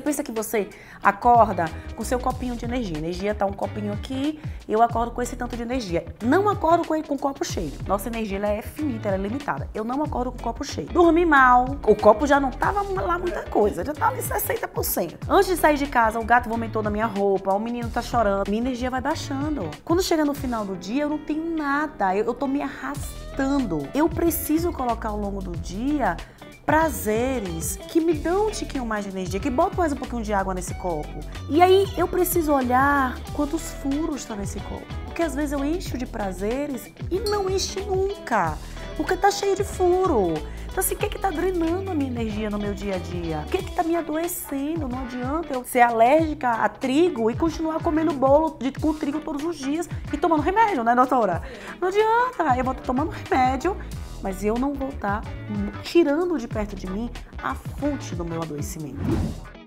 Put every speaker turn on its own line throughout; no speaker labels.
pensa que você acorda com seu copinho de energia. A energia tá um copinho aqui e eu acordo com esse tanto de energia. Não acordo com o copo cheio. Nossa energia ela é finita, ela é limitada. Eu não acordo com o copo cheio. Dormi mal, o copo já não tava lá muita coisa, já tava em 60%. Antes de sair de casa, o gato vomitou na minha roupa, o menino tá chorando, minha energia vai baixando. Quando chega no final do dia, eu não tenho nada, eu tô me arrastando. Eu preciso colocar ao longo do dia prazeres que me dão um tiquinho mais de energia, que botam mais um pouquinho de água nesse copo. E aí eu preciso olhar quantos furos está nesse copo. Porque às vezes eu encho de prazeres e não enche nunca, porque tá cheio de furo. Então assim, o que tá drenando a minha energia no meu dia a dia? O que tá me adoecendo? Não adianta eu ser alérgica a trigo e continuar comendo bolo com trigo todos os dias e tomando remédio, né, doutora? Não adianta, eu vou tomando remédio, mas eu não vou estar tirando de perto de mim a fonte do meu adoecimento.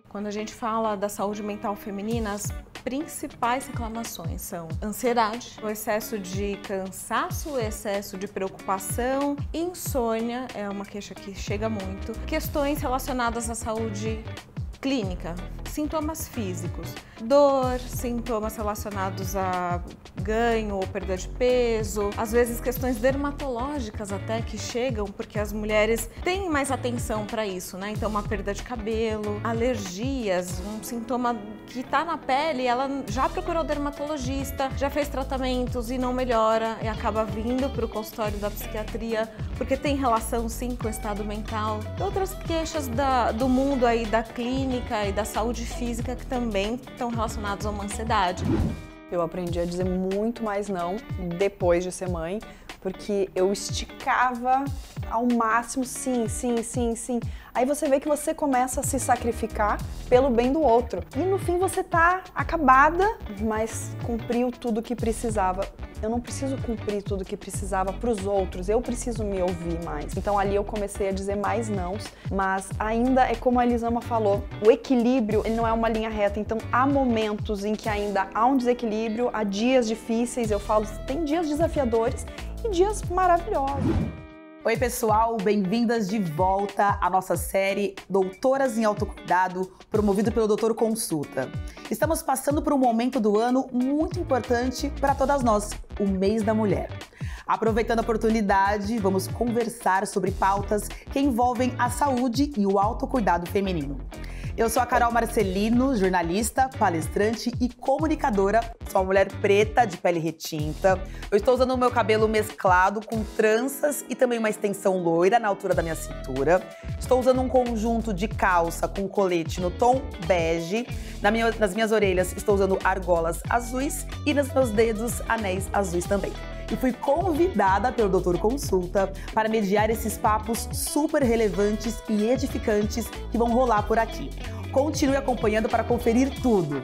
Quando a gente fala da saúde mental feminina, as principais reclamações são ansiedade, o excesso de cansaço, o excesso de preocupação, insônia é uma queixa que chega muito, questões relacionadas à saúde clínica, sintomas físicos, dor, sintomas relacionados a ganho ou perda de peso, às vezes questões dermatológicas até que chegam porque as mulheres têm mais atenção para isso, né? Então uma perda de cabelo, alergias, um sintoma que tá na pele, ela já procurou dermatologista, já fez tratamentos e não melhora e acaba vindo para o consultório da psiquiatria porque tem relação sim com o estado mental. Outras queixas do mundo aí da clínica e da saúde física que também estão relacionados a uma ansiedade.
Eu aprendi a dizer muito mais não depois de ser mãe, porque eu esticava ao máximo sim, sim, sim, sim. Aí você vê que você começa a se sacrificar pelo bem do outro. E no fim você tá acabada, mas cumpriu tudo o que precisava. Eu não preciso cumprir tudo o que precisava para os outros, eu preciso me ouvir mais. Então ali eu comecei a dizer mais nãos, mas ainda é como a Elisama falou, o equilíbrio ele não é uma linha reta, então há momentos em que ainda há um desequilíbrio, há dias difíceis, eu falo, tem dias desafiadores e dias maravilhosos.
Oi pessoal, bem-vindas de volta à nossa série Doutoras em Autocuidado, promovido pelo Doutor Consulta. Estamos passando por um momento do ano muito importante para todas nós, o Mês da Mulher. Aproveitando a oportunidade, vamos conversar sobre pautas que envolvem a saúde e o autocuidado feminino. Eu sou a Carol Marcelino, jornalista, palestrante e comunicadora. Sou uma mulher preta, de pele retinta. Eu estou usando o meu cabelo mesclado com tranças e também uma extensão loira na altura da minha cintura. Estou usando um conjunto de calça com colete no tom bege. Nas minhas orelhas estou usando argolas azuis e nos meus dedos anéis azuis também. E fui convidada pelo Doutor Consulta para mediar esses papos super relevantes e edificantes que vão rolar por aqui. Continue acompanhando para conferir tudo.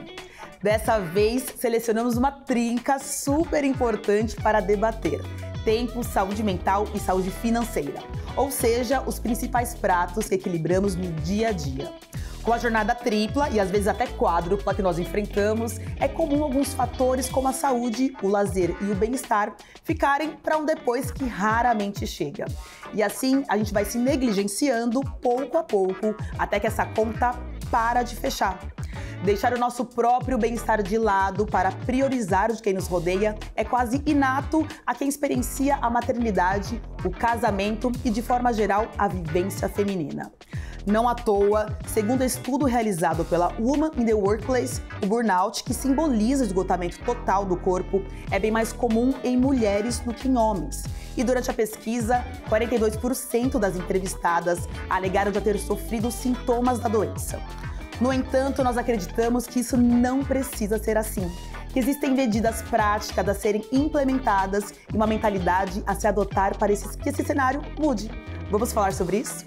Dessa vez, selecionamos uma trinca super importante para debater: tempo, saúde mental e saúde financeira. Ou seja, os principais pratos que equilibramos no dia a dia. Com a jornada tripla e às vezes até quádrupla que nós enfrentamos, é comum alguns fatores como a saúde, o lazer e o bem-estar ficarem para um depois que raramente chega. E assim a gente vai se negligenciando pouco a pouco até que essa conta para de fechar. Deixar o nosso próprio bem-estar de lado para priorizar o de quem nos rodeia é quase inato a quem experiencia a maternidade, o casamento e, de forma geral, a vivência feminina. Não à toa, segundo estudo realizado pela Women in the Workplace, o burnout, que simboliza o esgotamento total do corpo, é bem mais comum em mulheres do que em homens. E durante a pesquisa, 42% das entrevistadas alegaram já ter sofrido sintomas da doença. No entanto, nós acreditamos que isso não precisa ser assim, que existem medidas práticas a serem implementadas e uma mentalidade a se adotar para que esse cenário mude. Vamos falar sobre isso?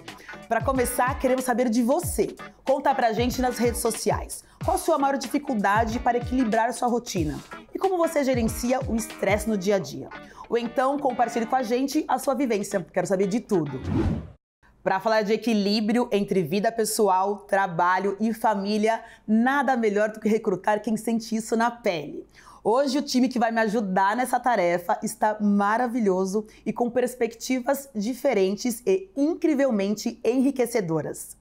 Para começar, queremos saber de você. Conta pra gente nas redes sociais. Qual a sua maior dificuldade para equilibrar sua rotina? E como você gerencia o estresse no dia a dia? Ou então, compartilhe com a gente a sua vivência. Quero saber de tudo. Para falar de equilíbrio entre vida pessoal, trabalho e família, nada melhor do que recrutar quem sente isso na pele. Hoje o time que vai me ajudar nessa tarefa está maravilhoso e com perspectivas diferentes e incrivelmente enriquecedoras.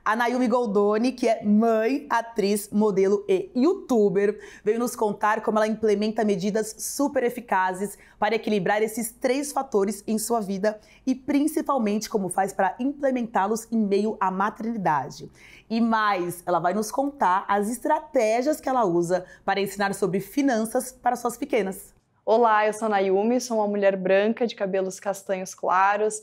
A Nayumi Goldoni, que é mãe, atriz, modelo e youtuber, veio nos contar como ela implementa medidas super eficazes para equilibrar esses 3 fatores em sua vida e principalmente como faz para implementá-los em meio à maternidade. E mais, ela vai nos contar as estratégias que ela usa para ensinar sobre finanças para suas pequenas.
Olá, eu sou a Nayumi, sou uma mulher branca de cabelos castanhos claros.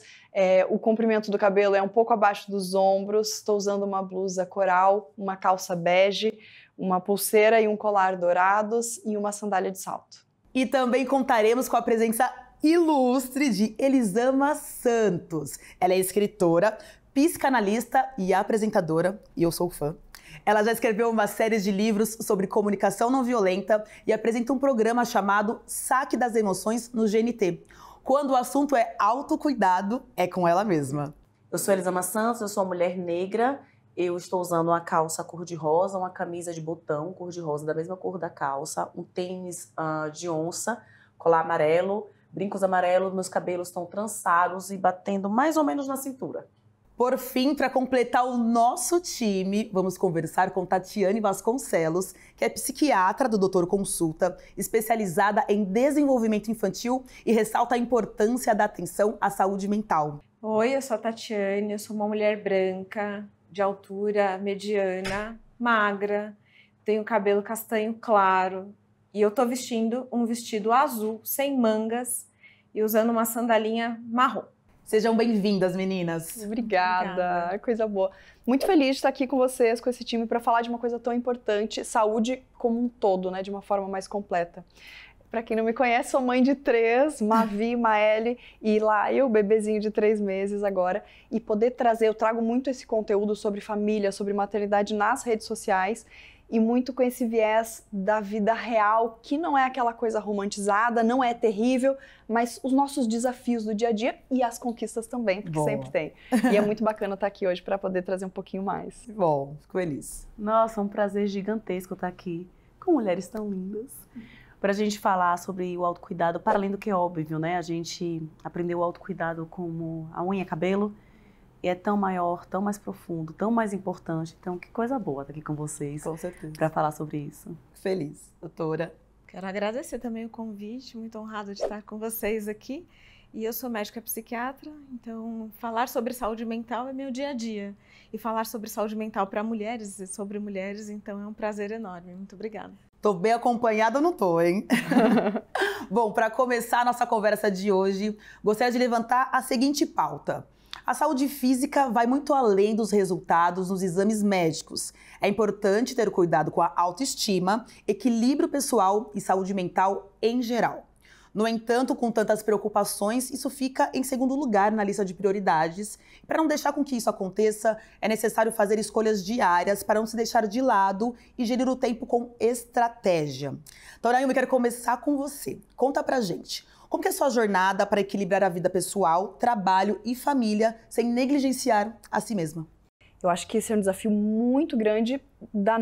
O comprimento do cabelo é um pouco abaixo dos ombros. Estou usando uma blusa coral, uma calça bege, uma pulseira e um colar dourados e uma sandália de salto.
E também contaremos com a presença ilustre de Elisama Santos. Ela é escritora, psicanalista e apresentadora, e eu sou fã. Ela já escreveu uma série de livros sobre comunicação não violenta e apresenta um programa chamado Saque das Emoções no GNT. Quando o assunto é autocuidado, é com ela mesma.
Eu sou Elisama Santos, eu sou uma mulher negra. Eu estou usando uma calça cor-de-rosa, uma camisa de botão cor-de-rosa, da mesma cor da calça, um tênis de onça, colar amarelo, brincos amarelos, meus cabelos estão trançados e batendo mais ou menos na cintura.
Por fim, para completar o nosso time, vamos conversar com Tatiane Vasconcelos, que é psiquiatra do Doutor Consulta, especializada em desenvolvimento infantil e ressalta a importância da atenção à saúde mental.
Oi, eu sou a Tatiane, eu sou uma mulher branca, de altura mediana, magra, tenho cabelo castanho claro e eu tô vestindo um vestido azul, sem mangas e usando uma sandalinha marrom.
Sejam bem-vindas, meninas.
Obrigada, coisa boa. Muito feliz de estar aqui com vocês, com esse time, para falar de uma coisa tão importante, saúde como um todo, né, de uma forma mais completa. Para quem não me conhece, sou mãe de 3, Mavi, Maeli e Laia, o bebezinho de 3 meses agora. E poder trazer, eu trago muito esse conteúdo sobre família, sobre maternidade nas redes sociais, e muito com esse viés da vida real, que não é aquela coisa romantizada, não é terrível, mas os nossos desafios do dia a dia e as conquistas também, porque sempre tem. E é muito bacana estar aqui hoje para poder trazer um pouquinho mais.
Bom, fico feliz.
Nossa, é um prazer gigantesco estar aqui com mulheres tão lindas para a gente falar sobre o autocuidado, para além do que é óbvio, né? A gente aprendeu o autocuidado como a unha e cabelo, e é tão maior, tão mais profundo, tão mais importante. Então, que coisa boa estar aqui com vocês.
Com certeza.
Para falar sobre isso.
Feliz, doutora.
Quero agradecer também o convite, muito honrada de estar com vocês aqui. E eu sou médica psiquiatra, então falar sobre saúde mental é meu dia a dia. E falar sobre saúde mental para mulheres e sobre mulheres, então é um prazer enorme. Muito obrigada.
Tô bem acompanhada ou não tô, hein? Bom, para começar a nossa conversa de hoje, gostaria de levantar a seguinte pauta. A saúde física vai muito além dos resultados nos exames médicos. É importante ter cuidado com a autoestima, equilíbrio pessoal e saúde mental em geral. No entanto, com tantas preocupações, isso fica em segundo lugar na lista de prioridades. Para não deixar com que isso aconteça, é necessário fazer escolhas diárias para não se deixar de lado e gerir o tempo com estratégia. Então, Nayumi, eu quero começar com você. Conta pra gente. Como que é a sua jornada para equilibrar a vida pessoal, trabalho e família sem negligenciar a si mesma?
Eu acho que esse é um desafio muito grande da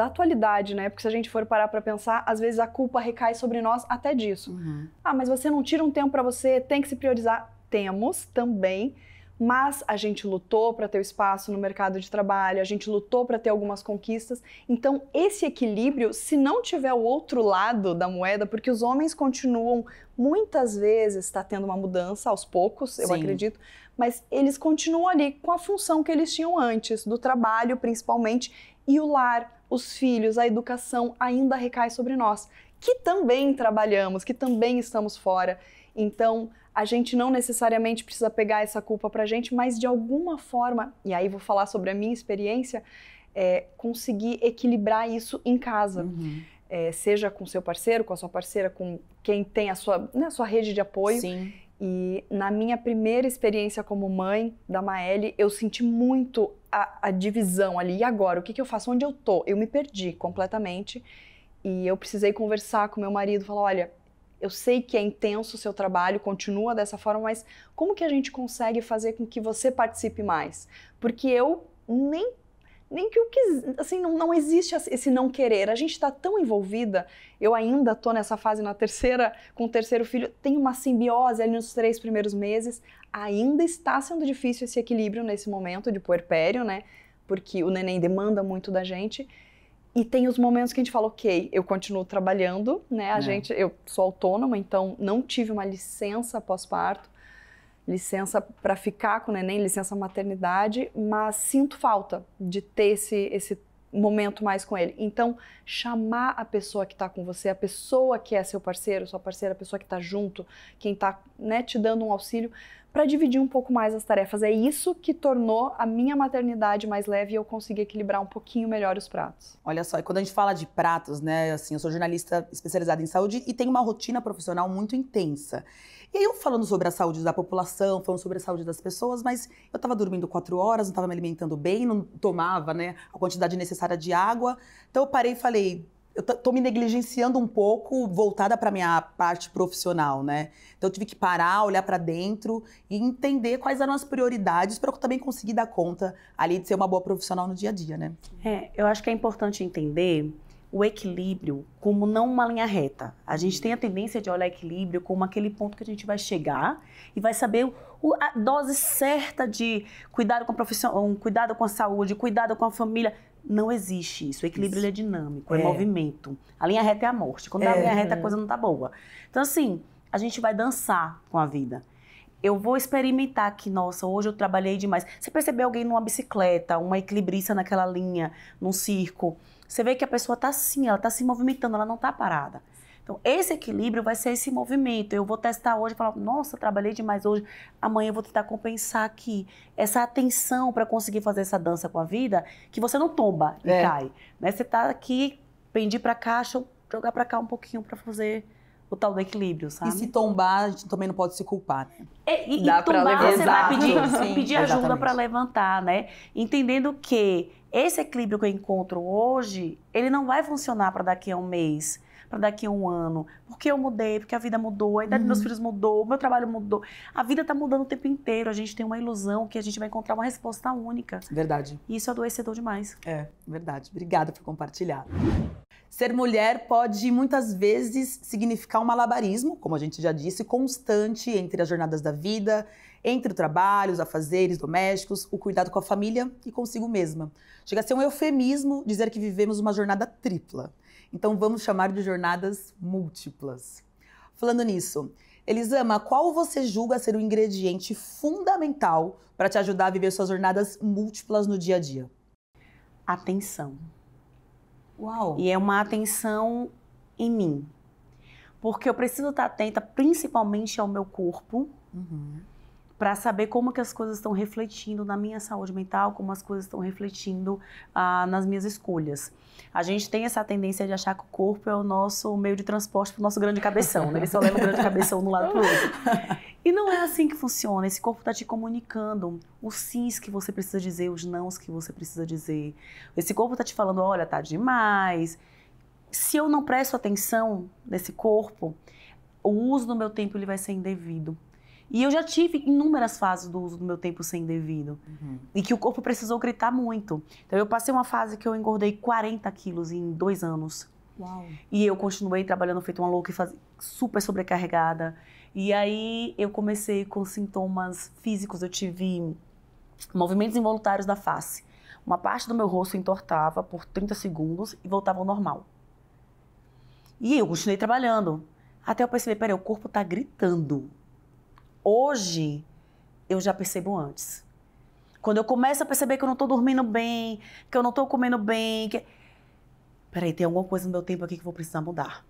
atualidade, né? Porque se a gente for parar para pensar, às vezes a culpa recai sobre nós até disso. Ah, mas você não tira um tempo para você, tem que se priorizar. Temos também, mas a gente lutou para ter o espaço no mercado de trabalho, a gente lutou para ter algumas conquistas. Então, esse equilíbrio, se não tiver o outro lado da moeda, porque os homens continuam, muitas vezes, está tendo uma mudança aos poucos, eu acredito, mas eles continuam ali com a função que eles tinham antes, do trabalho principalmente, e o lar, os filhos, a educação ainda recai sobre nós, que também trabalhamos, que também estamos fora. Então, a gente não necessariamente precisa pegar essa culpa pra gente, mas de alguma forma, e aí vou falar sobre a minha experiência, conseguir equilibrar isso em casa. Seja com seu parceiro, com a sua parceira, com quem tem a sua rede de apoio.
Sim.
E na minha primeira experiência como mãe da Maeli, eu senti muito a divisão ali. E agora? O que eu faço? Onde eu tô? Eu me perdi completamente. E eu precisei conversar com meu marido, falar, olha, eu sei que é intenso o seu trabalho, continua dessa forma, mas como que a gente consegue fazer com que você participe mais? Porque eu nem que eu quis, assim, não existe esse não querer. A gente está tão envolvida, eu ainda tô nessa fase com o terceiro filho, tem uma simbiose ali nos 3 primeiros meses, ainda está sendo difícil esse equilíbrio nesse momento de puerpério, né? porque o neném demanda muito da gente. E tem os momentos que a gente fala, ok, eu continuo trabalhando, né? Eu sou autônoma, então não tive uma licença pós-parto, licença para ficar com o neném, licença maternidade, mas sinto falta de ter esse momento mais com ele. Então, chamar a pessoa que está com você, a pessoa que é seu parceiro, sua parceira, a pessoa que está junto, quem está, né, te dando um auxílio, para dividir um pouco mais as tarefas. É isso que tornou a minha maternidade mais leve e eu consegui equilibrar um pouquinho melhor os pratos.
Olha só, e quando a gente fala de pratos, né, assim, eu sou jornalista especializada em saúde e tenho uma rotina profissional muito intensa. E aí eu falando sobre a saúde da população, falando sobre a saúde das pessoas, mas eu tava dormindo 4 horas, não tava me alimentando bem, não tomava, né, a quantidade necessária de água. Então eu parei e falei, eu tô me negligenciando um pouco, voltada para minha parte profissional, né? Então eu tive que parar, olhar para dentro e entender quais eram as prioridades para eu também conseguir dar conta ali de ser uma boa profissional no dia a dia, né?
Eu acho que é importante entender o equilíbrio como não uma linha reta. A gente tem a tendência de olhar equilíbrio como aquele ponto que a gente vai chegar e vai saber a dose certa de cuidado com a profissão, cuidado com a saúde, cuidado com a família. Não existe isso. O equilíbrio ele é dinâmico, é movimento. A linha reta é a morte. Quando a linha reta a coisa não tá boa. Então assim, a gente vai dançar com a vida. Eu vou experimentar que, nossa, hoje eu trabalhei demais. Você percebeu alguém numa bicicleta, uma equilibrista naquela linha, num circo, você vê que a pessoa tá assim, ela tá se movimentando, ela não tá parada. Então, esse equilíbrio vai ser esse movimento. Eu vou testar hoje e falar, nossa, trabalhei demais hoje, amanhã eu vou tentar compensar aqui. Essa atenção para conseguir fazer essa dança com a vida, que você não tomba e cai. Né? Você tá aqui, pendir para cá, jogar para cá um pouquinho para fazer o tal do equilíbrio, sabe?
E se tombar, a gente também não pode se culpar, né?
E
dá para levantar.
Você vai pedir ajuda para levantar, né? Entendendo que esse equilíbrio que eu encontro hoje, ele não vai funcionar para daqui a um mês, para daqui a um ano, porque eu mudei, porque a vida mudou, a idade dos meus filhos mudou, o meu trabalho mudou. A vida está mudando o tempo inteiro, a gente tem uma ilusão que a gente vai encontrar uma resposta única.
Verdade.
E isso é adoecedor demais.
É, verdade. Obrigada por compartilhar. Ser mulher pode, muitas vezes, significar um malabarismo, como a gente já disse, constante entre as jornadas da vida, entre o trabalho, os afazeres domésticos, o cuidado com a família e consigo mesma. Chega a ser um eufemismo dizer que vivemos uma jornada tripla. Então vamos chamar de jornadas múltiplas. Falando nisso, Elisama, qual você julga ser o ingrediente fundamental para te ajudar a viver suas jornadas múltiplas no dia a dia?
Atenção.
Uau!
E é uma atenção em mim. Porque eu preciso estar atenta principalmente ao meu corpo, para saber como que as coisas estão refletindo na minha saúde mental, como as coisas estão refletindo nas minhas escolhas. A gente tem essa tendência de achar que o corpo é o nosso meio de transporte para o nosso grande cabeção, né? Ele só leva o grande cabeção de um lado para o outro. E não é assim que funciona. Esse corpo está te comunicando os sims que você precisa dizer, os nãos que você precisa dizer. Esse corpo está te falando, olha, tá demais. Se eu não presto atenção nesse corpo, o uso do meu tempo ele vai ser indevido. E eu já tive inúmeras fases do uso do meu tempo ser indevido. E que o corpo precisou gritar muito. Então eu passei uma fase que eu engordei 40 quilos em 2 anos.
Uau.
E eu continuei trabalhando feito uma louca e super sobrecarregada. E aí eu comecei com sintomas físicos. Eu tive movimentos involuntários da face. Uma parte do meu rosto entortava por 30 segundos e voltava ao normal. E eu continuei trabalhando. Até eu perceber, peraí, o corpo tá gritando. Hoje, eu já percebo antes. Quando eu começo a perceber que eu não tô dormindo bem, que eu não tô comendo bem, peraí, tem alguma coisa no meu tempo aqui que eu vou precisar mudar.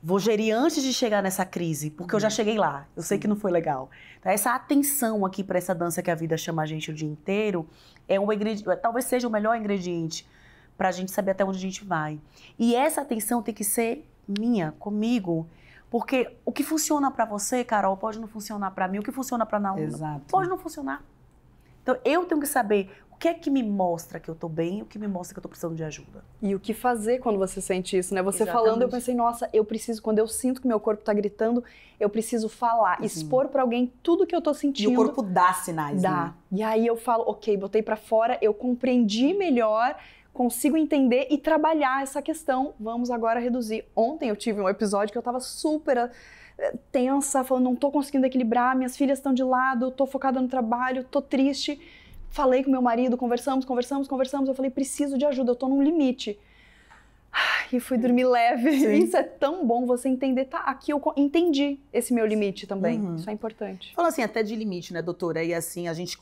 Vou gerir antes de chegar nessa crise, porque eu já cheguei lá. Eu sei que não foi legal. Então, essa atenção aqui para essa dança que a vida chama a gente o dia inteiro, é um ingrediente, talvez seja o melhor ingrediente para a gente saber até onde a gente vai. E essa atenção tem que ser minha, comigo. Porque o que funciona para você, Carol, pode não funcionar para mim. O que funciona para Naúna pode não funcionar. Então, eu tenho que saber o que é que me mostra que eu tô bem e o que me mostra que eu tô precisando de ajuda.
E o que fazer quando você sente isso, né? Você
Exatamente.
falando, eu pensei, nossa, eu preciso, quando eu sinto que meu corpo tá gritando, eu preciso falar, expor pra alguém tudo que eu tô sentindo.
E o corpo dá sinais,
Dá.
né?
E aí eu falo, ok, botei pra fora, eu compreendi melhor, consigo entender e trabalhar essa questão. Vamos agora reduzir. Ontem eu tive um episódio que eu tava super tensa, falando, não tô conseguindo equilibrar, minhas filhas estão de lado, tô focada no trabalho, tô triste. falei com meu marido, conversamos. Eu falei, preciso de ajuda, eu tô num limite. E fui dormir leve.
Sim.
Isso é tão bom, você entender, tá, aqui eu entendi esse meu limite também. Isso é importante.
Fala assim, até de limite, né, doutora? E assim, a gente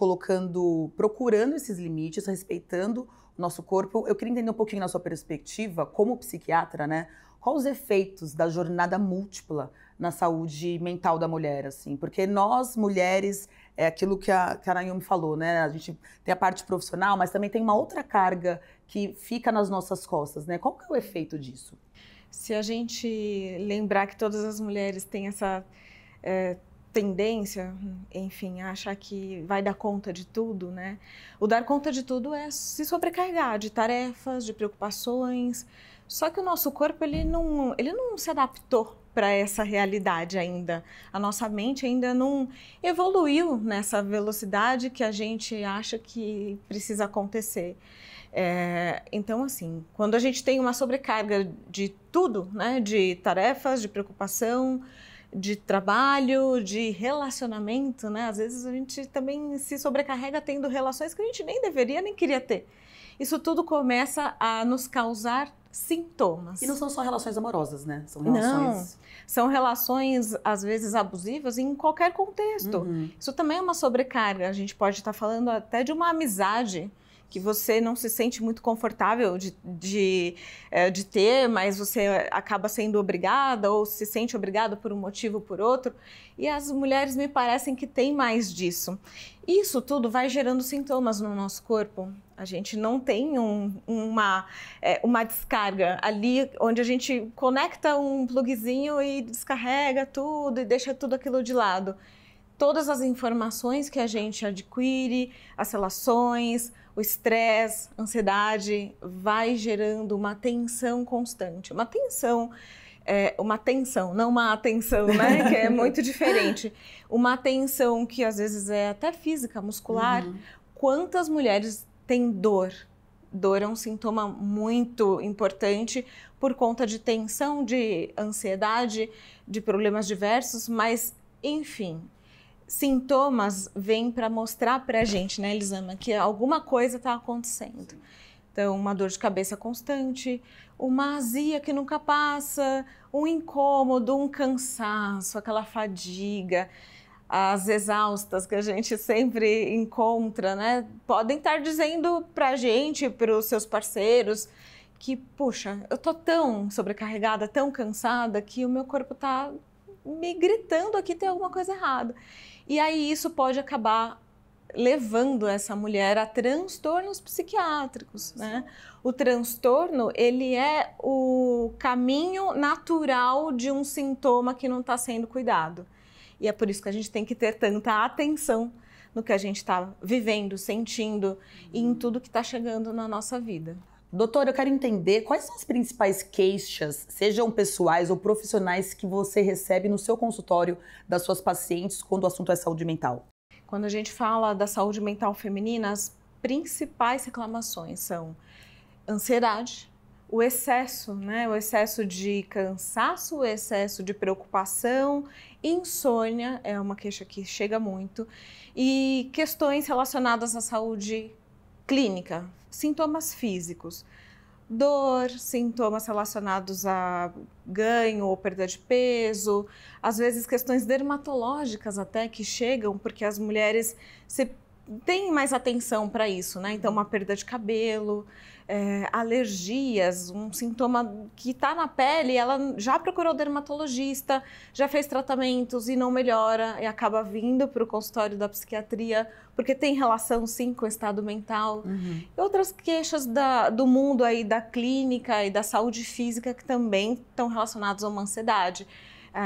procurando esses limites, respeitando o nosso corpo. Eu queria entender um pouquinho na sua perspectiva, como psiquiatra, né? Quais os efeitos da jornada múltipla na saúde mental da mulher, assim? Porque nós, mulheres, é aquilo que a Naomi falou, né? A gente tem a parte profissional, mas também tem uma outra carga que fica nas nossas costas, né? Qual que é o efeito disso?
Se a gente lembrar que todas as mulheres têm essa tendência, enfim, a achar que vai dar conta de tudo, né? O dar conta de tudo é se sobrecarregar de tarefas, de preocupações. Só que o nosso corpo, ele não se adaptou para essa realidade ainda. A nossa mente ainda não evoluiu nessa velocidade que a gente acha que precisa acontecer. Então, assim, quando a gente tem uma sobrecarga de tudo, né, de tarefas, de preocupação, de trabalho, de relacionamento, né, às vezes a gente também se sobrecarrega tendo relações que a gente nem deveria, nem queria ter. Isso tudo começa a nos causar sintomas.
E não são só relações amorosas, né? São relações...
Não, são relações, às vezes, abusivas em qualquer contexto. Isso também é uma sobrecarga. A gente pode estar falando até de uma amizade que você não se sente muito confortável de ter, mas você acaba sendo obrigada ou se sente obrigada por um motivo ou por outro. E as mulheres me parecem que têm mais disso. Isso tudo vai gerando sintomas no nosso corpo. A gente não tem uma descarga ali onde a gente conecta um pluguezinho e descarrega tudo e deixa tudo aquilo de lado. Todas as informações que a gente adquire, as relações, o estresse, a ansiedade, vai gerando uma tensão constante. Uma tensão, não uma atenção, né? Que é muito diferente. Uma tensão que às vezes é até física, muscular. Quantas mulheres têm dor? Dor é um sintoma muito importante por conta de tensão, de ansiedade, de problemas diversos, mas enfim... Sintomas vêm para mostrar para a gente, né, Elisama, que alguma coisa está acontecendo. Então, uma dor de cabeça constante, uma azia que nunca passa, um incômodo, um cansaço, aquela fadiga, as exaustas que a gente sempre encontra, né, podem estar dizendo para a gente, para os seus parceiros, que, puxa, eu tô tão sobrecarregada, tão cansada, que o meu corpo está me gritando aqui, tem alguma coisa errada. E aí isso pode acabar levando essa mulher a transtornos psiquiátricos, né? O transtorno, ele é o caminho natural de um sintoma que não está sendo cuidado. E é por isso que a gente tem que ter tanta atenção no que a gente está vivendo, sentindo e em tudo que está chegando na nossa vida.
Doutora, eu quero entender quais são as principais queixas, sejam pessoais ou profissionais, que você recebe no seu consultório das suas pacientes quando o assunto é saúde mental.
Quando a gente fala da saúde mental feminina, as principais reclamações são ansiedade, o excesso, né? O excesso de cansaço, o excesso de preocupação, insônia é uma queixa que chega muito, e questões relacionadas à saúde clínica, sintomas físicos, dor, sintomas relacionados a ganho ou perda de peso, às vezes questões dermatológicas até que chegam, porque as mulheres têm mais atenção para isso, né? Então, uma perda de cabelo, alergias, um sintoma que está na pele, ela já procurou dermatologista, já fez tratamentos e não melhora e acaba vindo para o consultório da psiquiatria, porque tem relação sim com o estado mental. E outras queixas do mundo aí da clínica e da saúde física que também estão relacionadas a uma ansiedade,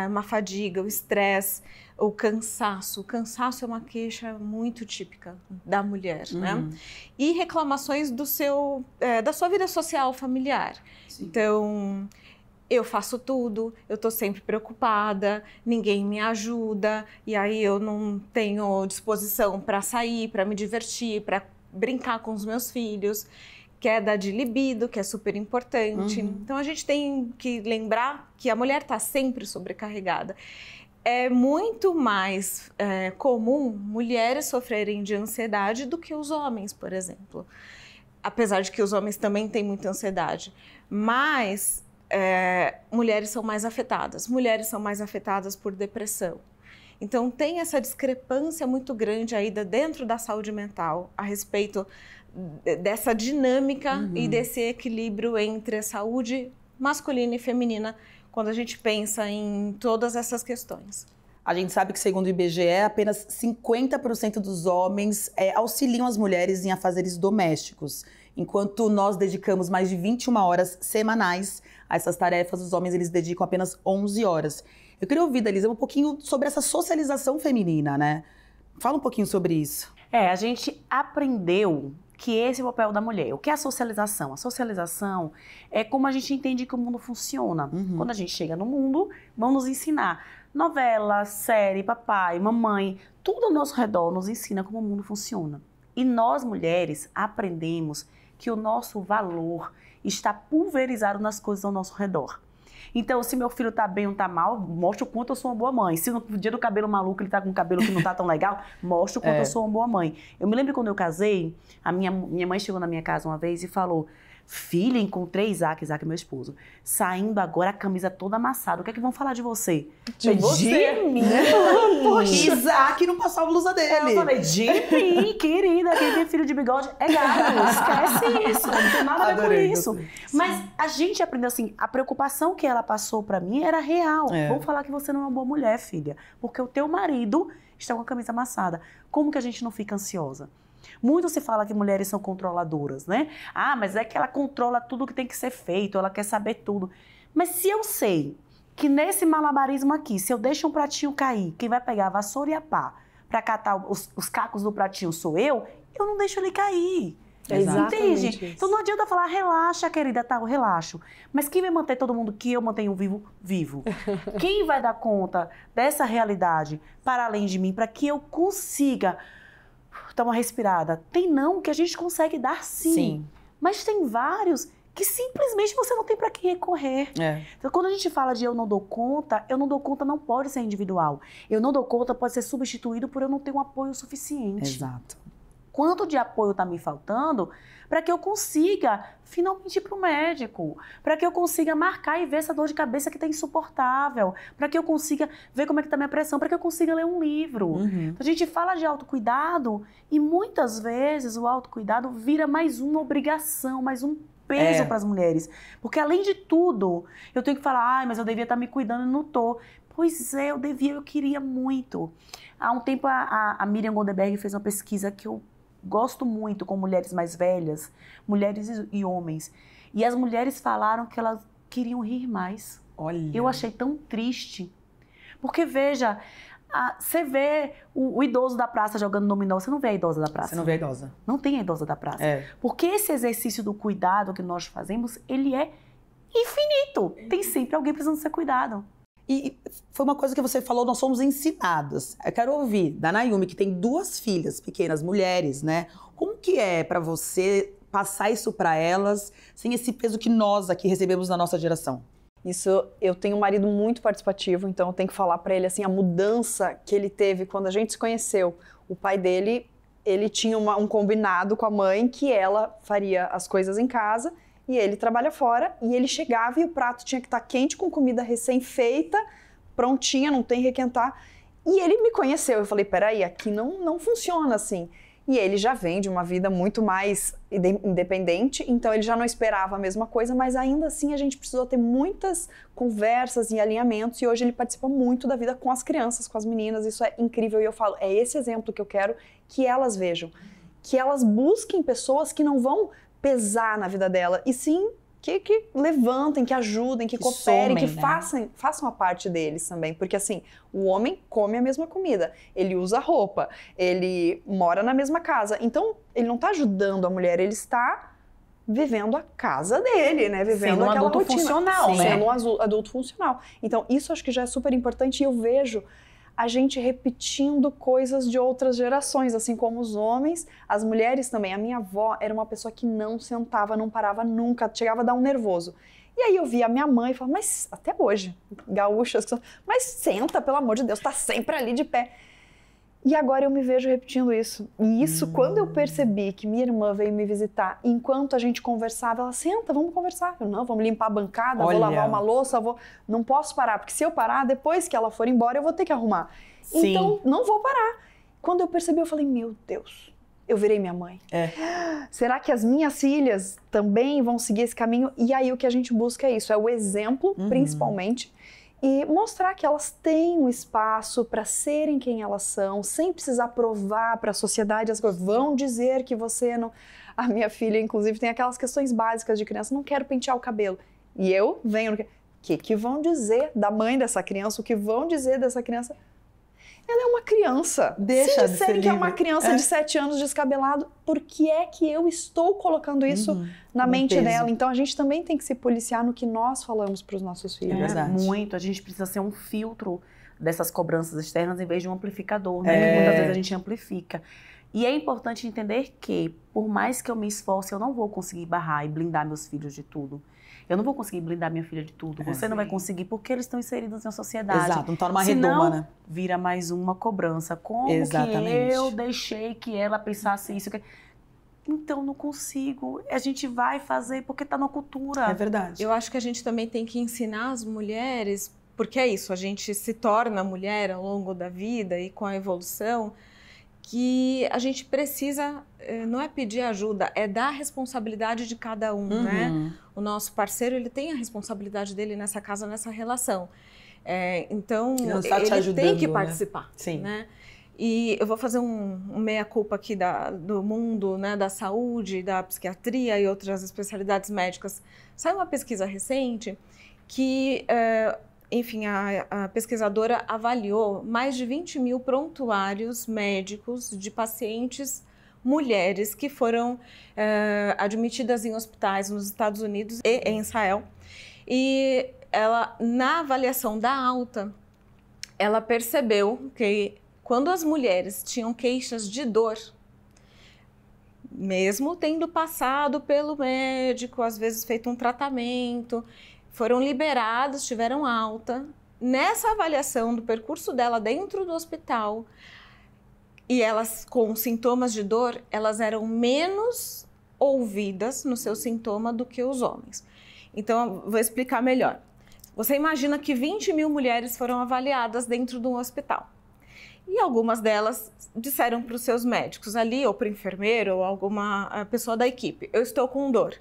uma fadiga, o estresse, o cansaço. O cansaço é uma queixa muito típica da mulher, né? E reclamações da sua vida social familiar. Sim. Então, eu faço tudo, eu estou sempre preocupada, ninguém me ajuda, e aí eu não tenho disposição para sair, para me divertir, para brincar com os meus filhos. Queda de libido, que é super importante. Então, a gente tem que lembrar que a mulher está sempre sobrecarregada. é muito mais comum mulheres sofrerem de ansiedade do que os homens, por exemplo. Apesar de que os homens também têm muita ansiedade. Mas mulheres são mais afetadas. Mulheres são mais afetadas por depressão. Então, tem essa discrepância muito grande aí dentro da saúde mental a respeito dessa dinâmica e desse equilíbrio entre a saúde masculina e feminina quando a gente pensa em todas essas questões.
A gente sabe que, segundo o IBGE, apenas 50% dos homens auxiliam as mulheres em afazeres domésticos. Enquanto nós dedicamos mais de 21 horas semanais a essas tarefas, os homens eles dedicam apenas 11 horas. Eu queria ouvir da Elisa um pouquinho sobre essa socialização feminina, né? Fala um pouquinho sobre isso.
A gente aprendeu que esse é o papel da mulher. O que é a socialização? A socialização é como a gente entende que o mundo funciona. Quando a gente chega no mundo, vão nos ensinar. Novela, série, papai, mamãe, tudo ao nosso redor nos ensina como o mundo funciona. E nós, mulheres, aprendemos que o nosso valor está pulverizado nas coisas ao nosso redor. Então, se meu filho tá bem ou tá mal, mostra o quanto eu sou uma boa mãe. Se no dia do cabelo maluco ele tá com um cabelo que não tá tão legal, mostra o quanto eu sou uma boa mãe. Eu me lembro quando eu casei, a minha mãe chegou na minha casa uma vez e falou: filha, encontrei Isaac é meu esposo, saindo agora a camisa toda amassada. O que é que vão falar de você?
De
mim?
Poxa. Isaac não passou a blusa dele.
Eu falei, de mim, querida, quem tem filho de bigode é gado. Esquece isso, não tem nada a ver com isso. Mas a gente aprendeu assim, a preocupação que ela passou pra mim era real. Vão falar que você não é uma boa mulher, filha, porque o teu marido está com a camisa amassada. Como que a gente não fica ansiosa? Muito se fala que mulheres são controladoras, né? Ah, mas é que ela controla tudo que tem que ser feito, ela quer saber tudo. Mas se eu sei que nesse malabarismo aqui, se eu deixo um pratinho cair, quem vai pegar a vassoura e a pá para catar os cacos do pratinho sou eu não deixo ele cair.
Exatamente.
Entende? Então não adianta falar, relaxa, querida, tá, eu relaxo. Mas quem vai manter todo mundo que eu mantenho vivo, vivo? Quem vai dar conta dessa realidade para além de mim, para que eu consiga dar uma respirada? Tem não que a gente consegue dar sim. Mas tem vários que simplesmente você não tem para quem recorrer. Então, quando a gente fala de eu não dou conta não pode ser individual. Eu não dou conta pode ser substituído por eu não ter um apoio suficiente.
Exato.
Quanto de apoio está me faltando para que eu consiga finalmente ir para o médico, para que eu consiga marcar e ver essa dor de cabeça que está insuportável, para que eu consiga ver como é que está minha pressão, para que eu consiga ler um livro. Então, a gente fala de autocuidado e muitas vezes o autocuidado vira mais uma obrigação, mais um peso para as mulheres. Porque além de tudo, eu tenho que falar, mas eu devia estar me cuidando e não tô. Pois é, eu queria muito. Há um tempo a Miriam Goldenberg fez uma pesquisa que eu gosto muito com mulheres mais velhas, mulheres e homens. E as mulheres falaram que elas queriam rir mais.
Olha.
Eu achei tão triste. Porque, veja, você vê o idoso da praça jogando dominó, você não vê a idosa da praça.
Você não vê a idosa.
Não tem a idosa da praça. Porque esse exercício do cuidado que nós fazemos, ele é infinito. Tem sempre alguém precisando ser cuidado.
E foi uma coisa que você falou, nós somos ensinadas. Eu quero ouvir da Nayumi, que tem 2 filhas pequenas, mulheres, né? Como que é pra você passar isso pra elas, sem esse peso que nós aqui recebemos na nossa geração?
Isso, eu tenho um marido muito participativo, então eu tenho que falar pra ele assim, a mudança que ele teve quando a gente se conheceu. O pai dele, ele tinha um combinado com a mãe que ela faria as coisas em casa, e ele trabalha fora, e ele chegava e o prato tinha que estar quente, com comida recém-feita, prontinha, não tem requentar. E ele me conheceu, eu falei, peraí, aqui não funciona assim. E ele já vem de uma vida muito mais independente, então ele já não esperava a mesma coisa, mas ainda assim a gente precisou ter muitas conversas e alinhamentos, e hoje ele participa muito da vida com as crianças, com as meninas, isso é incrível. E eu falo, é esse exemplo que eu quero que elas vejam, que elas busquem pessoas que não vão pesar na vida dela, e sim que levantem, que ajudem, que cooperem,
somem,
que
né?
façam a parte deles também. Porque assim, o homem come a mesma comida, ele usa roupa, ele mora na mesma casa. Então, ele não está ajudando a mulher, ele está vivendo a casa dele, né? Vivendo
sendo um
aquela
adulto
rotina.
funcional,
Sim,
né?
sendo um adulto funcional. Então, isso acho que já é super importante, e eu vejo a gente repetindo coisas de outras gerações, assim como os homens, as mulheres também. A minha avó era uma pessoa que não sentava, não parava nunca, chegava a dar um nervoso. E aí eu vi a minha mãe e falava, mas até hoje, gaúchas, mas senta, pelo amor de Deus, tá sempre ali de pé. E agora eu me vejo repetindo isso. E isso, quando eu percebi que minha irmã veio me visitar, enquanto a gente conversava, ela, senta, vamos conversar. Eu, não, vamos limpar a bancada, vou lavar uma louça, não posso parar, porque se eu parar, depois que ela for embora, eu vou ter que arrumar.
Sim.
Então, não vou parar. Quando eu percebi, eu falei, meu Deus, eu virei minha mãe. Será que as minhas filhas também vão seguir esse caminho? E aí o que a gente busca é isso, é o exemplo, principalmente, e mostrar que elas têm um espaço para serem quem elas são, sem precisar provar para a sociedade as coisas. Vão dizer que você não... A minha filha, inclusive, tem aquelas questões básicas de criança, não quero pentear o cabelo. E eu venho... O que vão dizer da mãe dessa criança? O que vão dizer dessa criança? Ela é uma criança.
Deixa
se disserem que é uma criança de 7 anos descabelado, por que é que eu estou colocando isso na mente dela? Então a gente também tem que se policiar no que nós falamos para os nossos filhos.
É verdade.
Muito. A gente precisa ser um filtro dessas cobranças externas em vez de um amplificador, né? Que muitas vezes a gente amplifica. E é importante entender que, por mais que eu me esforce, eu não vou conseguir barrar e blindar meus filhos de tudo. Eu não vou conseguir blindar minha filha de tudo. Você não vai conseguir porque eles estão inseridos na sociedade.
Exato, não tá numa
Senão,
redoma, né?
vira mais uma cobrança. Como
Exatamente.
que eu deixei que ela pensasse isso? Então, não consigo. A gente vai fazer porque tá na cultura.
É verdade.
Eu acho que a gente também tem que ensinar as mulheres, porque é isso, a gente se torna mulher ao longo da vida e com a evolução, que a gente precisa, não é pedir ajuda, é dar a responsabilidade de cada um, né? O nosso parceiro, ele tem a responsabilidade dele nessa casa, nessa relação. Então, ele tem que participar,
Sim.
né? E eu vou fazer um meia-culpa aqui do mundo, né, da saúde, da psiquiatria e outras especialidades médicas. Saiu uma pesquisa recente que... enfim, a pesquisadora avaliou mais de 20 mil prontuários médicos de pacientes mulheres que foram admitidas em hospitais nos Estados Unidos e em Israel. E ela, na avaliação da alta, ela percebeu que quando as mulheres tinham queixas de dor, mesmo tendo passado pelo médico, às vezes feito um tratamento, foram liberadas, tiveram alta. Nessa avaliação do percurso dela dentro do hospital, e elas com sintomas de dor, elas eram menos ouvidas no seu sintoma do que os homens. Então, vou explicar melhor. Você imagina que 20 mil mulheres foram avaliadas dentro de um hospital. E algumas delas disseram para os seus médicos ali, ou para o enfermeiro, ou alguma pessoa da equipe, eu estou com dor.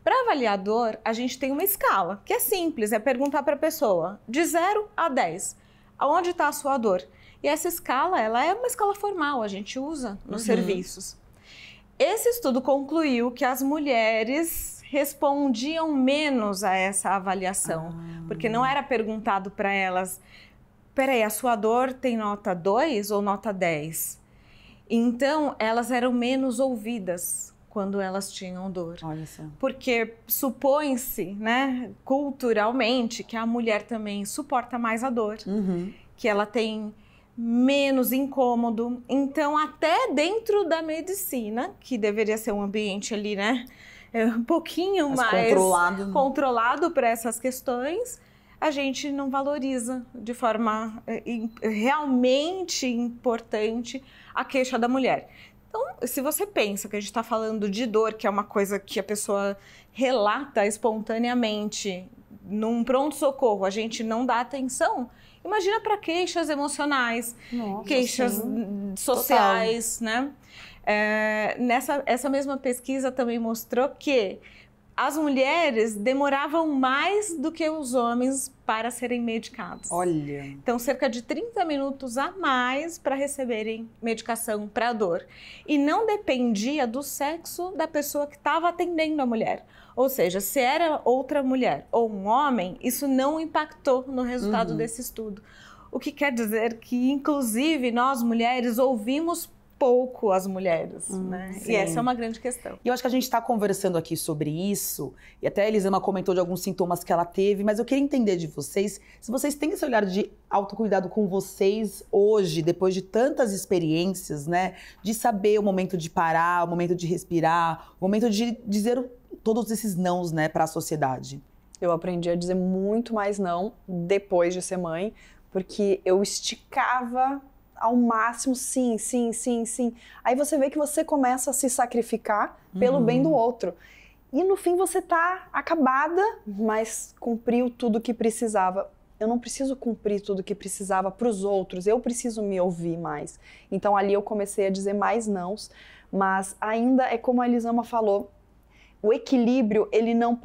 Para avaliar dor, a gente tem uma escala, que é simples, é perguntar para a pessoa, de 0 a 10, aonde está a sua dor? E essa escala, ela é uma escala formal, a gente usa nos serviços. Esse estudo concluiu que as mulheres respondiam menos a essa avaliação, porque não era perguntado para elas, peraí, a sua dor tem nota 2 ou nota 10? Então, elas eram menos ouvidas quando elas tinham dor.
Olha só.
Porque supõe-se, né, culturalmente, que a mulher também suporta mais a dor, que ela tem menos incômodo. Então, até dentro da medicina, que deveria ser um ambiente ali, né, um pouquinho mais controlado para essas questões, a gente não valoriza de forma realmente importante a queixa da mulher. Então, se você pensa que a gente está falando de dor, que é uma coisa que a pessoa relata espontaneamente num pronto-socorro, a gente não dá atenção, imagina para queixas emocionais, queixas sociais, né? Essa mesma pesquisa também mostrou que as mulheres demoravam mais do que os homens para serem medicados.
Olha.
Então, cerca de 30 minutos a mais para receberem medicação para a dor. E não dependia do sexo da pessoa que estava atendendo a mulher. Ou seja, se era outra mulher ou um homem, isso não impactou no resultado desse estudo. O que quer dizer que, inclusive, nós mulheres ouvimos pouco as mulheres, né?
Sim.
E essa é uma grande questão.
E eu acho que a gente está conversando aqui sobre isso, e até a Elisama comentou de alguns sintomas que ela teve, mas eu queria entender de vocês, se vocês têm esse olhar de autocuidado com vocês hoje, depois de tantas experiências, né? De saber o momento de parar, o momento de respirar, o momento de dizer todos esses nãos, né, para a sociedade.
Eu aprendi a dizer muito mais não depois de ser mãe, porque eu esticava ao máximo sim, sim, sim, sim. Aí você vê que você começa a se sacrificar pelo bem do outro. E no fim você tá acabada, mas cumpriu tudo o que precisava. Eu não preciso cumprir tudo o que precisava para os outros, eu preciso me ouvir mais. Então ali eu comecei a dizer mais nãos, mas ainda é como a Elisama falou, o equilíbrio, ele não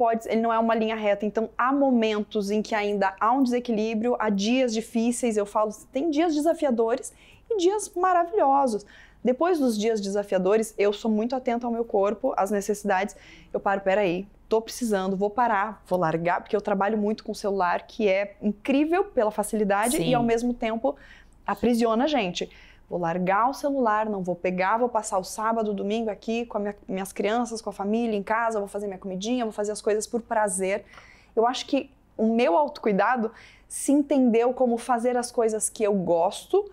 é uma linha reta, então há momentos em que ainda há um desequilíbrio, há dias difíceis, eu falo, tem dias desafiadores e dias maravilhosos. Depois dos dias desafiadores, eu sou muito atenta ao meu corpo, às necessidades, eu paro, peraí, tô precisando, vou parar, vou largar, porque eu trabalho muito com o celular, que é incrível pela facilidade e ao mesmo tempo aprisiona a gente. Vou largar o celular, não vou pegar, vou passar o sábado, o domingo aqui com minhas crianças, com a família, em casa, vou fazer minha comidinha, vou fazer as coisas por prazer. Eu acho que o meu autocuidado se entendeu como fazer as coisas que eu gosto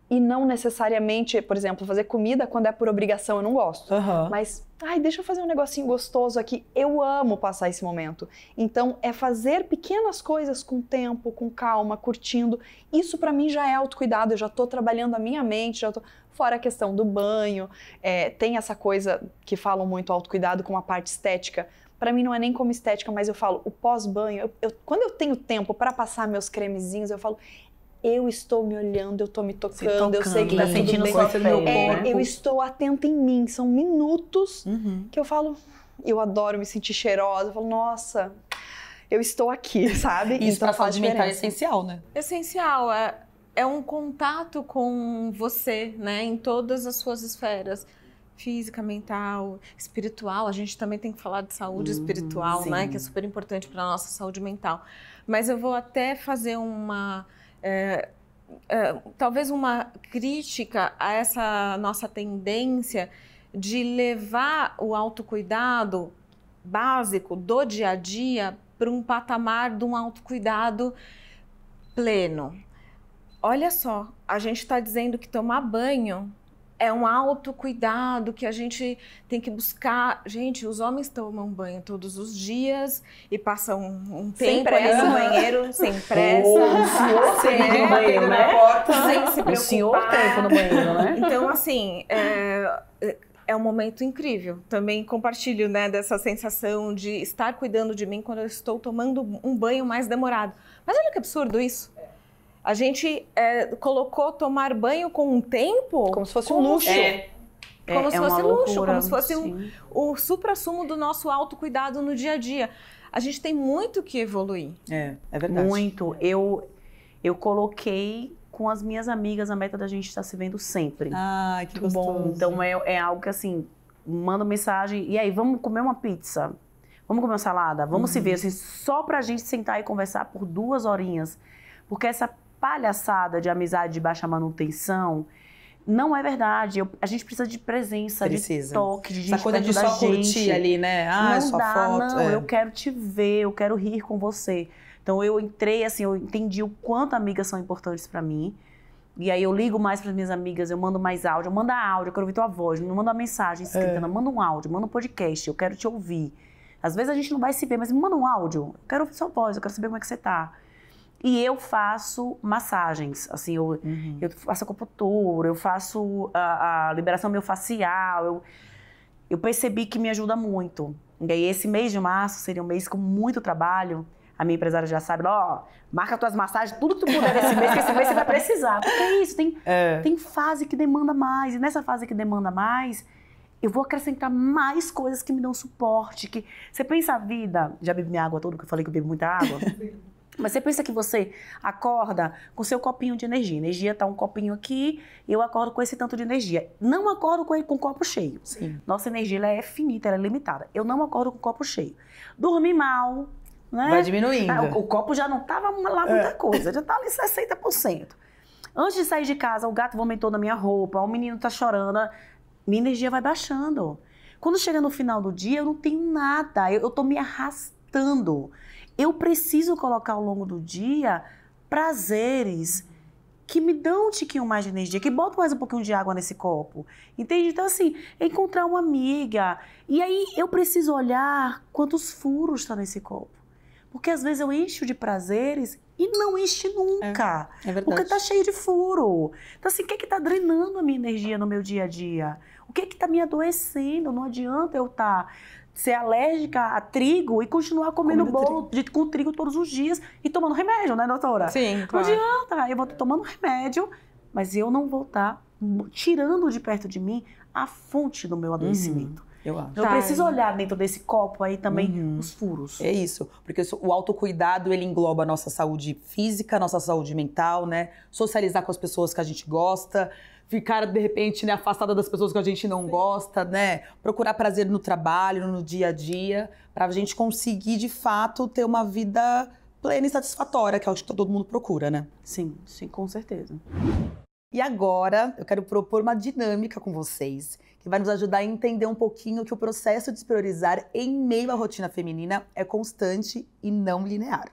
e não necessariamente, por exemplo, fazer comida quando é por obrigação, eu não gosto. Mas, deixa eu fazer um negocinho gostoso aqui. Eu amo passar esse momento. Então, é fazer pequenas coisas com tempo, com calma, curtindo. Isso pra mim já é autocuidado, eu já tô trabalhando a minha mente, fora a questão do banho. Tem essa coisa que falam muito autocuidado com a parte estética. Pra mim não é nem como estética, mas eu falo, o pós-banho, quando eu tenho tempo pra passar meus cremezinhos, eu falo, eu estou me olhando, eu estou me tocando, eu sei que tá tudo bem.
Coisa do meu corpo.
Eu estou atenta em mim, são minutos que eu falo, eu adoro me sentir cheirosa, eu falo, nossa, eu estou aqui, sabe?
Isso então, pra saúde mental é essencial, né?
Essencial, é um contato com você, né, em todas as suas esferas. Física, mental, espiritual, a gente também tem que falar de saúde espiritual, né, que é super importante para a nossa saúde mental. Mas eu vou até fazer talvez uma crítica a essa nossa tendência de levar o autocuidado básico do dia a dia para um patamar de um autocuidado pleno. Olha só, a gente está dizendo que tomar banho é um autocuidado que a gente tem que buscar. Gente, os homens tomam banho todos os dias e passam um tempo aí no banheiro, sem pressa.
O senhor tem no banheiro, né?
Sem se preocupar.
O senhor tem no banheiro, né?
Então, assim, é um momento incrível. Também compartilho, né, dessa sensação de estar cuidando de mim quando eu estou tomando um banho mais demorado. Mas olha que absurdo isso. A gente colocou tomar banho com um tempo...
Como se fosse um luxo.
Como se fosse luxo, como se fosse o supra-sumo do nosso autocuidado no dia a dia. A gente tem muito que evoluir.
É verdade.
Muito. Eu coloquei com as minhas amigas a meta da gente estar se vendo sempre.
Ah, que gostoso.
Bom. Então é algo que assim, manda mensagem, e aí, vamos comer uma pizza? Vamos comer uma salada? Vamos se ver, assim, só pra gente sentar e conversar por 2 horinhas. Porque essa palhaçada de amizade de baixa manutenção não é verdade. A gente precisa de presença, de toque, de gente
essa coisa
perto
de
da
só
gente.
Curtir ali, né?
Não
só
dá,
foto.
não. Eu quero te ver, eu quero rir com você. Então eu entrei assim, eu entendi o quanto amigas são importantes pra mim. E aí eu ligo mais pras minhas amigas, eu mando mais áudio, eu mando áudio, eu quero ouvir tua voz, não mando uma mensagem escrita, não, manda um áudio, manda um podcast, eu quero te ouvir. Às vezes a gente não vai se ver, mas me manda um áudio, eu quero ouvir sua voz, eu quero saber como é que você tá. E eu faço massagens, assim, eu faço acupuntura, eu faço a liberação miofascial, eu percebi que me ajuda muito. E aí esse mês de março seria um mês com muito trabalho. A minha empresária já sabe, marca tuas massagens, tudo que tu puder nesse mês, que esse mês você vai precisar. Porque é isso, tem fase que demanda mais, e nessa fase que demanda mais, eu vou acrescentar mais coisas que me dão suporte. Que você pensa a vida, já bebi minha água toda, que eu falei que eu bebo muita água? Mas você pensa que você acorda com seu copinho de energia. Energia tá um copinho aqui, eu acordo com esse tanto de energia. Não acordo com o copo cheio.
Sim.
Nossa energia ela é finita, ela é limitada. Eu não acordo com o copo cheio. Dormi mal, né?
Vai diminuindo.
O copo já não tava lá muita coisa, já tá ali 60%. Antes de sair de casa, o gato vomitou na minha roupa, o menino tá chorando, minha energia vai baixando. Quando chega no final do dia, eu não tenho nada, eu tô me arrastando. Eu preciso colocar ao longo do dia prazeres que me dão um tiquinho mais de energia, que botam mais um pouquinho de água nesse copo, entende? Então assim, encontrar uma amiga, e aí eu preciso olhar quantos furos tá nesse copo. Porque às vezes eu encho de prazeres e não enche nunca.
É verdade.
Porque tá cheio de furo. Então assim, o que é que tá drenando a minha energia no meu dia a dia? O que é que tá me adoecendo? Não adianta eu ser alérgica a trigo e continuar comendo bolo com trigo todos os dias e tomando remédio, né, doutora?
Sim, claro.
Não adianta, eu vou estar tomando remédio, mas eu não vou estar tirando de perto de mim a fonte do meu adoecimento.
Eu acho.
Eu preciso olhar dentro desse copo aí também os furos.
É isso, porque o autocuidado, ele engloba a nossa saúde física, nossa saúde mental, né? Socializar com as pessoas que a gente gosta, ficar, de repente, né, afastada das pessoas que a gente não gosta, né? Procurar prazer no trabalho, no dia a dia, pra gente conseguir, de fato, ter uma vida plena e satisfatória, que é o que todo mundo procura, né?
Sim, com certeza.
E agora, eu quero propor uma dinâmica com vocês, que vai nos ajudar a entender um pouquinho que o processo de se priorizar em meio à rotina feminina é constante e não linear.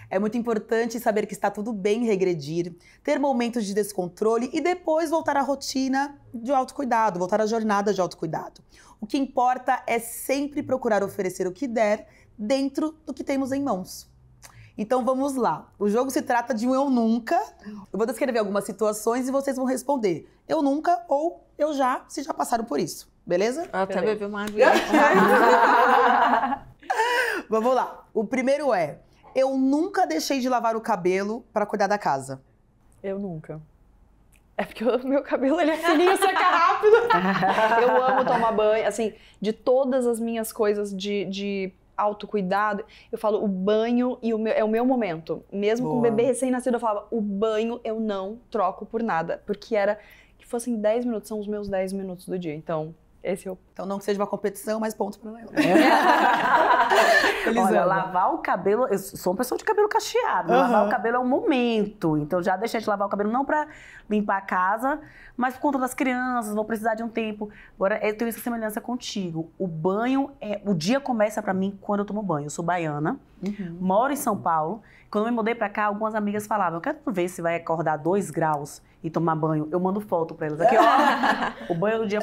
É muito importante saber que está tudo bem regredir, ter momentos de descontrole e depois voltar à rotina de autocuidado, voltar à jornada de autocuidado. O que importa é sempre procurar oferecer o que der dentro do que temos em mãos. Então vamos lá. O jogo se trata de um eu nunca. Eu vou descrever algumas situações e vocês vão responder eu nunca ou eu já, se já passaram por isso. Beleza?
Até beber uma aguinha.
Vamos lá. O primeiro é: eu nunca deixei de lavar o cabelo para cuidar da casa.
Eu nunca. É porque o meu cabelo ele é fininho, seca rápido. Eu amo tomar banho. Assim, de todas as minhas coisas de autocuidado, eu falo o banho e é o meu momento. Mesmo com o bebê recém-nascido, eu falava, o banho eu não troco por nada. Porque era que fossem 10 minutos, são os meus 10 minutos do dia. Então, esse é o...
Então não que seja uma competição, mas pontos para ela.
Olha, lavar o cabelo, eu sou uma pessoa de cabelo cacheado, lavar o cabelo é um momento, então já deixei de lavar o cabelo não pra limpar a casa, mas por conta das crianças, vou precisar de um tempo. Agora, eu tenho essa semelhança contigo, o banho, o dia começa pra mim quando eu tomo banho, eu sou baiana, moro em São Paulo, quando eu me mudei pra cá, algumas amigas falavam, eu quero ver se vai acordar 2 graus e tomar banho, eu mando foto pra elas, aqui ó, o banho do dia,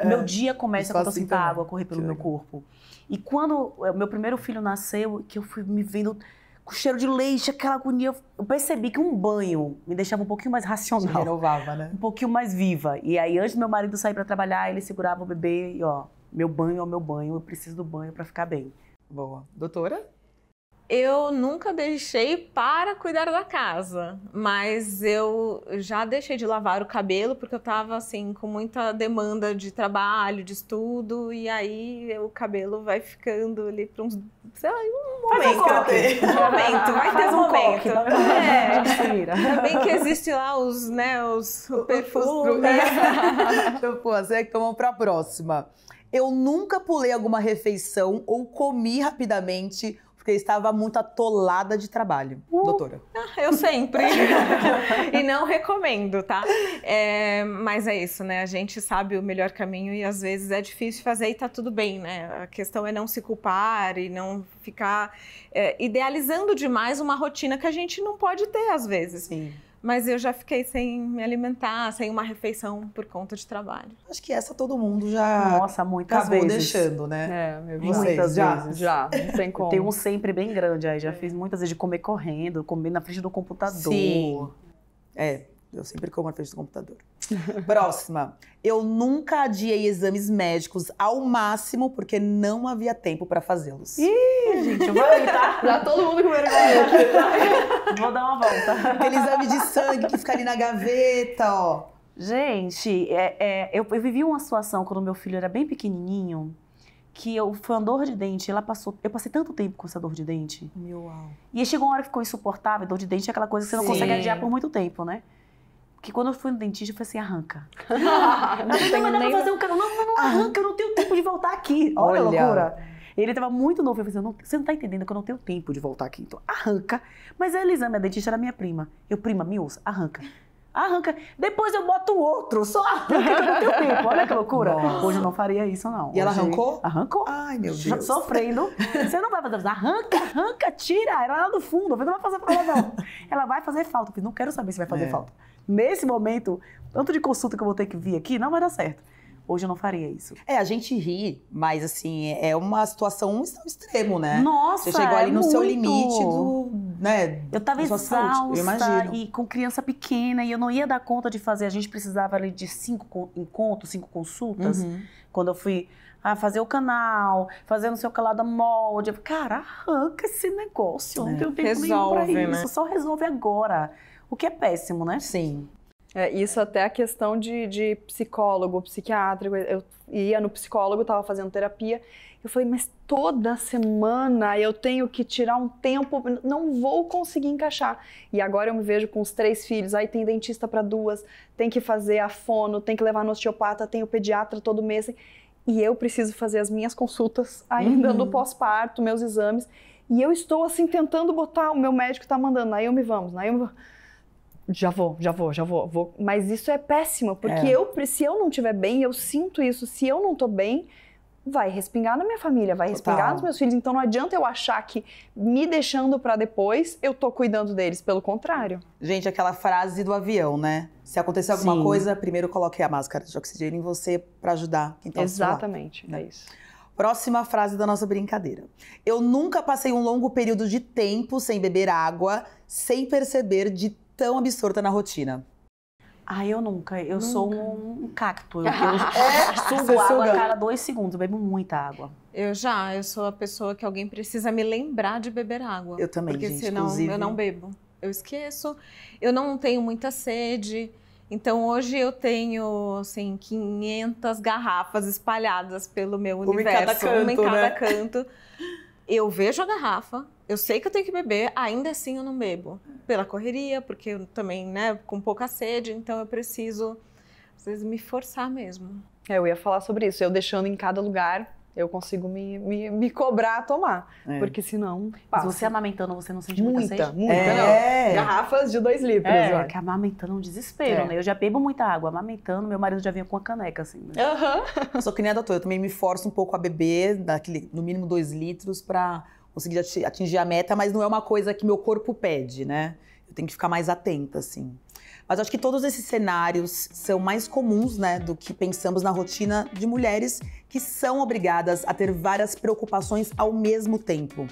meu dia começa quando eu sinto a água correr pelo meu corpo. E quando o meu primeiro filho nasceu, que eu fui me vendo com cheiro de leite, aquela agonia, eu percebi que um banho me deixava um pouquinho mais racional.
Se renovava, né?
Um pouquinho mais viva. E aí, antes do meu marido sair pra trabalhar, ele segurava o bebê e ó, meu banho é o meu banho, eu preciso do banho pra ficar bem.
Boa. Doutora?
Eu nunca deixei para cuidar da casa, mas eu já deixei de lavar o cabelo porque eu tava assim com muita demanda de trabalho, de estudo, e aí o cabelo vai ficando ali para uns, sei lá, um momento. Vai ter um momento. Ainda bem que existe lá os perfumes.
Vamos para a próxima. Eu nunca pulei alguma refeição ou comi rapidamente porque estava muito atolada de trabalho. Doutora?
Eu sempre. E não recomendo, tá? Mas é isso, né? A gente sabe o melhor caminho e às vezes é difícil fazer e tá tudo bem, né? A questão é não se culpar e não ficar idealizando demais uma rotina que a gente não pode ter às vezes.
Sim.
Mas eu já fiquei sem me alimentar, sem uma refeição por conta de trabalho.
Acho que essa todo mundo já
muitas
acabou
vezes.
deixando, né?
Muitas vezes.
Já, não tem como.
Eu tenho um sempre bem grande aí, já fiz muitas vezes de comer correndo, comer na frente do computador.
Sim. Eu sempre como na frente do computador. Próxima. Eu nunca adiei exames médicos ao máximo porque não havia tempo para fazê-los.
Ih, gente, vai, tá?
Já todo mundo com vergonha aqui.
Vou dar uma volta.
Aquele exame de sangue que fica ali na gaveta, ó.
Gente, eu vivi uma situação quando meu filho era bem pequenininho, que foi uma dor de dente, eu passei tanto tempo com essa dor de dente. E aí chegou uma hora que ficou insuportável, dor de dente é aquela coisa que você não consegue adiar por muito tempo, né? Porque quando eu fui no dentista, eu falei assim, arranca. Não vai dar pra fazer um cabelo. Não arranca, eu não tenho tempo de voltar aqui. Olha a loucura. Ele tava muito novo, eu falei assim, você não tá entendendo que eu não tenho tempo de voltar aqui. Então, arranca. Mas a Elisama, a dentista, era minha prima. Prima, me ouça, arranca. Arranca. Depois eu boto o outro, só arranca que eu não tenho tempo. Olha que loucura.
Nossa.
Hoje eu não faria isso, não.
E ela arrancou?
Arrancou.
Ai, meu Deus.
Sofrendo. Você não vai fazer, arranca, tira. Era lá do fundo. Eu falei, não vai fazer falta, não. Ela vai fazer falta. Eu falei, não quero saber se vai fazer falta. Nesse momento, tanto de consulta que eu vou ter que vir aqui, não vai dar certo. Hoje eu não faria isso.
A gente ri, mas assim, é uma situação extremo, né?
Nossa,
você chegou ali no seu
muito.
limite do, né?
Eu tava
da sua saúde, eu
exausta
imagino.
e com criança pequena e eu não ia dar conta de fazer. A gente precisava ali de 5 encontros, 5 consultas. Quando eu fui fazer o canal, fazer não sei o que lá da molde. Eu falei, cara, arranca esse negócio, não tenho tempo nenhum pra isso.
Né?
Só resolve agora. O que é péssimo, né?
Sim.
Isso até a questão de psicólogo, psiquiatra. Eu ia no psicólogo, tava fazendo terapia. Eu falei, mas toda semana eu tenho que tirar um tempo, não vou conseguir encaixar. E agora eu me vejo com os 3 filhos, aí tem dentista para 2, tem que fazer a fono, tem que levar no osteopata, tem o pediatra todo mês. E eu preciso fazer as minhas consultas ainda no pós-parto, meus exames. E eu estou assim tentando botar, o meu médico tá mandando, Naomi, vamos, Naomi, já vou. Mas isso é péssimo, porque se eu não estiver bem, eu sinto isso, se eu não tô bem, vai respingar na minha família, vai respingar nos meus filhos. Então não adianta eu achar que me deixando pra depois, eu tô cuidando deles, pelo contrário.
Gente, aquela frase do avião, né? Se acontecer alguma coisa, primeiro coloque a máscara de oxigênio em você pra ajudar quem tá ao seu lado.
Exatamente, é isso.
Próxima frase da nossa brincadeira. Eu nunca passei um longo período de tempo sem beber água, sem perceber de tão absorta na rotina.
Eu nunca. Eu sou um cacto. Eu sugo água a cada 2 segundos. Eu bebo muita água.
Eu sou a pessoa que alguém precisa me lembrar de beber água.
Eu também,
porque
gente,
senão
inclusive...
eu não bebo. Eu esqueço. Eu não tenho muita sede. Então hoje eu tenho, assim, 500 garrafas espalhadas pelo meu universo. Uma em cada canto. Eu vejo a garrafa, eu sei que eu tenho que beber, ainda assim eu não bebo. Pela correria, porque eu também, né, com pouca sede, então eu preciso, às vezes, me forçar mesmo.
Eu ia falar sobre isso, eu deixando em cada lugar, eu consigo me cobrar a tomar, porque senão
Mas você amamentando, você não sente muita sede?
Muita, não. Garrafas de 2 litros.
Que amamentando é um desespero, né? Eu já bebo muita água, amamentando, meu marido já vinha com uma caneca, assim. Né?
Eu sou que nem a doutora, eu também me forço um pouco a beber, no mínimo 2 litros, pra conseguir atingir a meta, mas não é uma coisa que meu corpo pede, né? Eu tenho que ficar mais atenta, assim. Mas acho que todos esses cenários são mais comuns, né, do que pensamos na rotina de mulheres que são obrigadas a ter várias preocupações ao mesmo tempo.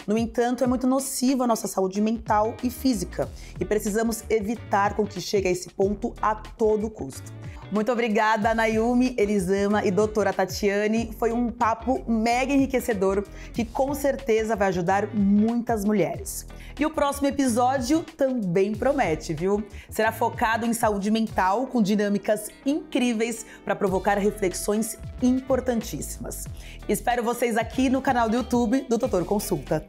No entanto, é muito nocivo à nossa saúde mental e física e precisamos evitar com que chegue a esse ponto a todo custo. Muito obrigada, Naomi, Elisama e doutora Tatiane. Foi um papo mega enriquecedor que com certeza vai ajudar muitas mulheres. E o próximo episódio também promete, viu? Será focado em saúde mental, com dinâmicas incríveis para provocar reflexões importantíssimas. Espero vocês aqui no canal do YouTube do Doutor Consulta.